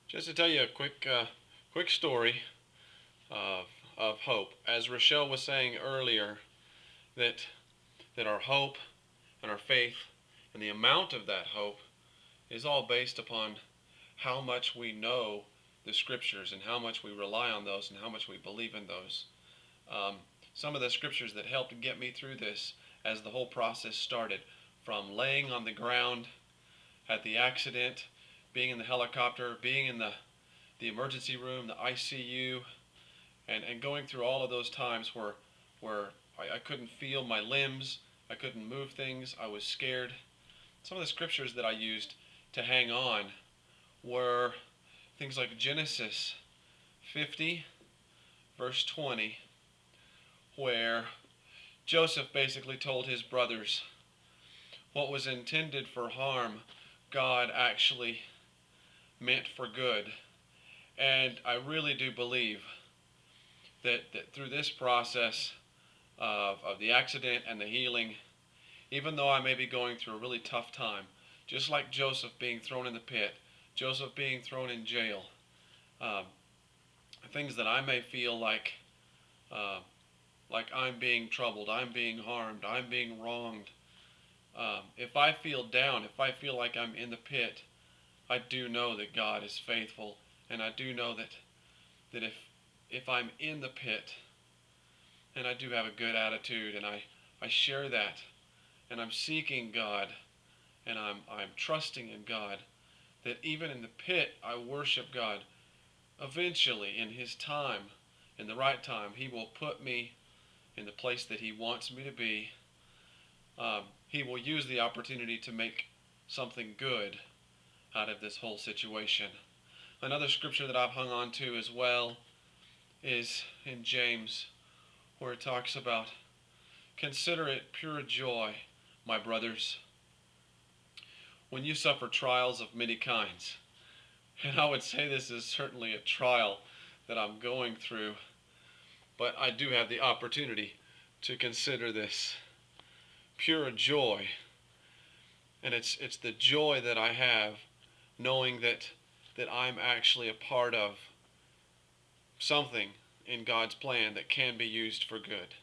Just to tell you a quick story of of hope. As Rochelle was saying earlier, that our hope and our faith and the amount of that hope is all based upon how much we know the scriptures and how much we rely on those and how much we believe in those. Um, some of the scriptures that helped get me through this as the whole process started, from laying on the ground at the accident, being in the helicopter, being in the emergency room, the ICU, and going through all of those times where I couldn't feel my limbs, I couldn't move things, I was scared. Some of the scriptures that I used to hang on were things like Genesis 50, verse 20, where Joseph basically told his brothers what was intended for harm, God actually meant for good. And I really do believe that through this process of the accident and the healing, even though I may be going through a really tough time, just like Joseph being thrown in the pit, Joseph being thrown in jail, um, things that I may feel uh, like I'm being troubled, I'm being harmed, I'm being wronged. If I feel down, if I feel like I'm in the pit, I do know that God is faithful, and I do know that if I'm in the pit and I do have a good attitude and I share that and I'm seeking God and I'm trusting in God, that even in the pit I worship God. Eventually, in His time, in the right time, He will put me in the place that He wants me to be. He will use the opportunity to make something good out of this whole situation. Another scripture that I've hung on to as well is in James, where it talks about, "Consider it pure joy, my brothers, when you suffer trials of many kinds." And I would say this is certainly a trial that I'm going through, but I do have the opportunity to consider this pure joy. And it's the joy that I have knowing that I'm actually a part of something in God's plan that can be used for good.